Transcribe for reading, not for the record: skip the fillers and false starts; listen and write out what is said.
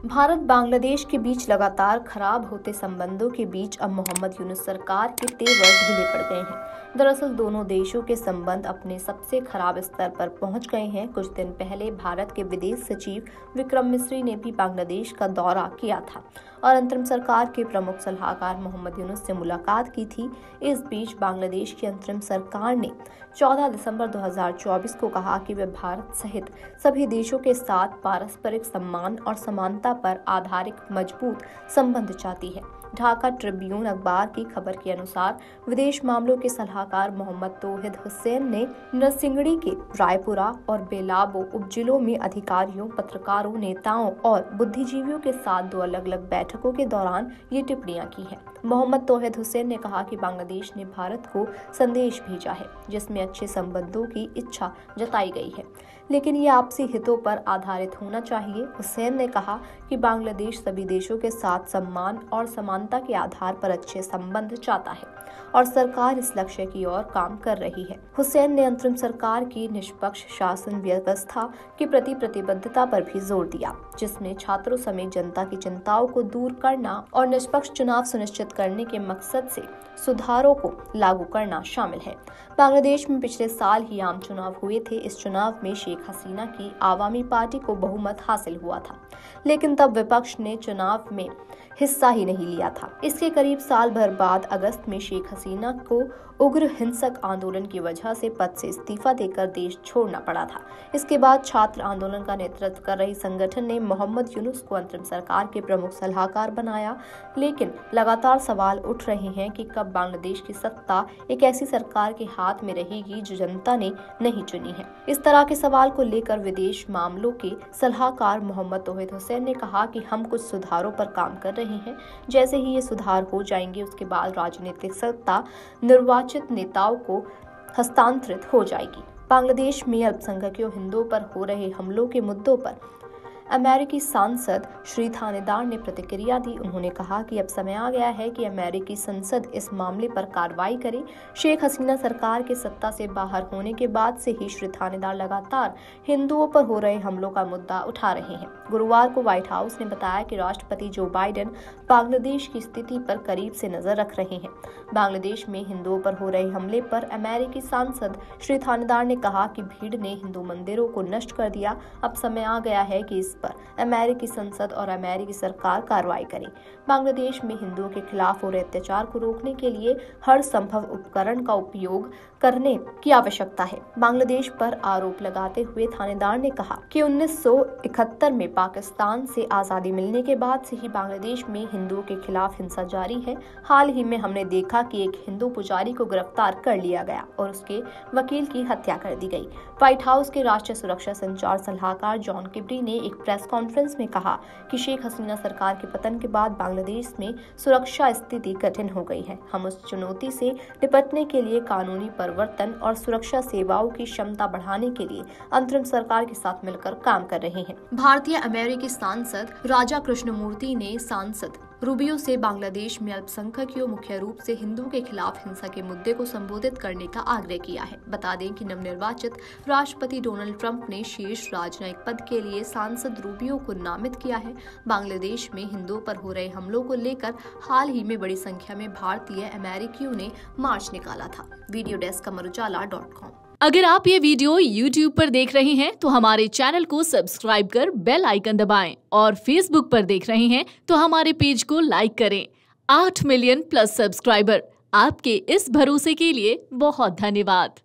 भारत बांग्लादेश के बीच लगातार खराब होते संबंधों के बीच अब मोहम्मद यूनुस सरकार के तेवर ढीले पड़ गए हैं। दरअसल दोनों देशों के संबंध अपने सबसे खराब स्तर पर पहुंच गए हैं। कुछ दिन पहले भारत के विदेश सचिव विक्रम मिस्री ने भी बांग्लादेश का दौरा किया था और अंतरिम सरकार के प्रमुख सलाहकार मोहम्मद यूनुस से मुलाकात की थी। इस बीच बांग्लादेश की अंतरिम सरकार ने 14 दिसंबर 2024 को कहा कि वे भारत सहित सभी देशों के साथ पारस्परिक सम्मान और समानता पर आधारित मजबूत संबंध चाहती है। ढाका ट्रिब्यून अखबार की खबर के अनुसार विदेश मामलों के सलाहकार मोहम्मद तौहीद हुसैन ने नरसिंगड़ी के रायपुरा और बेलाबो उपजिलों में अधिकारियों, पत्रकारों, नेताओं और बुद्धिजीवियों के साथ 2 अलग-अलग बैठकों के दौरान ये टिप्पणियां की हैं। मोहम्मद तौहीद हुसैन ने कहा कि बांग्लादेश ने भारत को संदेश भेजा है जिसमें अच्छे संबंधों की इच्छा जताई गई है, लेकिन ये आपसी हितों पर आधारित होना चाहिए। हुसैन ने कहा कि बांग्लादेश सभी देशों के साथ सम्मान और समानता के आधार पर अच्छे संबंध चाहता है और सरकार इस लक्ष्य की ओर काम कर रही है। हुसैन ने अंतरिम सरकार की निष्पक्ष शासन व्यवस्था के प्रति प्रतिबद्धता पर भी जोर दिया, जिसमें छात्रों समेत जनता की चिंताओं को दूर करना और निष्पक्ष चुनाव सुनिश्चित करने के मकसद से सुधारों को लागू करना शामिल है। बांग्लादेश में पिछले साल ही आम चुनाव हुए थे। इस चुनाव में शेख हसीना की आवामी पार्टी को बहुमत हासिल हुआ था, लेकिन तब विपक्ष ने चुनाव में हिस्सा ही नहीं लिया था। इसके करीब साल भर बाद अगस्त में शेख हसीना को उग्र हिंसक आंदोलन की वजह से पद से इस्तीफा देकर देश छोड़ना पड़ा था। इसके बाद छात्र आंदोलन का नेतृत्व कर रही संगठन ने मोहम्मद यूनुस को अंतरिम सरकार के प्रमुख सलाहकार बनाया, लेकिन लगातार सवाल उठ रहे हैं कि कब बांग्लादेश की सत्ता एक ऐसी सरकार के हाथ में रहेगी जो जनता ने नहीं चुनी है। इस तरह के सवाल को लेकर विदेश मामलों के सलाहकार मोहम्मद तौहीद हुसैन ने कहा कि हम कुछ सुधारों पर काम कर रहे हैं। जैसे ही ये सुधार हो जाएंगे उसके बाद राजनीतिक सत्ता निर्वाचित नेताओं को हस्तांतरित हो जाएगी। बांग्लादेश में अल्पसंख्यकों हिंदुओं पर हो रहे हमलों के मुद्दों पर अमेरिकी सांसद श्री थानेदार ने प्रतिक्रिया दी। उन्होंने कहा कि अब समय आ गया है कि अमेरिकी संसद इस मामले पर कार्रवाई करे। शेख हसीना सरकार के सत्ता से बाहर होने के बाद से ही श्री थानेदार लगातार हिंदुओं पर हो रहे हमलों का मुद्दा उठा रहे हैं। गुरुवार को व्हाइट हाउस ने बताया कि राष्ट्रपति जो बाइडेन बांग्लादेश की स्थिति पर करीब से नजर रख रहे हैं। बांग्लादेश में हिंदुओं पर हो रहे हमले पर अमेरिकी सांसद श्री थानेदार ने कहा कि भीड़ ने हिंदू मंदिरों को नष्ट कर दिया। अब समय आ गया है कि पर अमेरिकी संसद और अमेरिकी सरकार कार्रवाई करे। बांग्लादेश में हिंदुओं के खिलाफ हो रहे अत्याचार को रोकने के लिए हर संभव उपकरण का उपयोग करने की आवश्यकता है। बांग्लादेश पर आरोप लगाते हुए थानेदार ने कहा कि 1971 में पाकिस्तान से आजादी मिलने के बाद से ही बांग्लादेश में हिंदुओं के खिलाफ हिंसा जारी है। हाल ही में हमने देखा कि एक हिंदू पुजारी को गिरफ्तार कर लिया गया और उसके वकील की हत्या कर दी गई। व्हाइट हाउस के राष्ट्रीय सुरक्षा संचार सलाहकार जॉन किर्बी ने एक प्रेस कॉन्फ्रेंस में कहा कि शेख हसीना सरकार के पतन के बाद बांग्लादेश में सुरक्षा स्थिति कठिन हो गई है। हम उस चुनौती से निपटने के लिए कानूनी परिवर्तन और सुरक्षा सेवाओं की क्षमता बढ़ाने के लिए अंतरिम सरकार के साथ मिलकर काम कर रहे हैं। भारतीय अमेरिकी सांसद राजा कृष्णमूर्ति ने सांसद रूबियो से बांग्लादेश में अल्पसंख्यकों, मुख्य रूप से हिंदुओं के खिलाफ हिंसा के मुद्दे को संबोधित करने का आग्रह किया है। बता दें कि नवनिर्वाचित राष्ट्रपति डोनाल्ड ट्रंप ने शीर्ष राजनयिक पद के लिए सांसद रूबियो को नामित किया है। बांग्लादेश में हिंदुओं पर हो रहे हमलों को लेकर हाल ही में बड़ी संख्या में भारतीय अमेरिकियों ने मार्च निकाला था। Video desk Amar Ujala dot com. अगर आप ये वीडियो YouTube पर देख रहे हैं तो हमारे चैनल को सब्सक्राइब कर बेल आइकन दबाएं और Facebook पर देख रहे हैं तो हमारे पेज को लाइक करें। 8 मिलियन प्लस सब्सक्राइबर, आपके इस भरोसे के लिए बहुत धन्यवाद।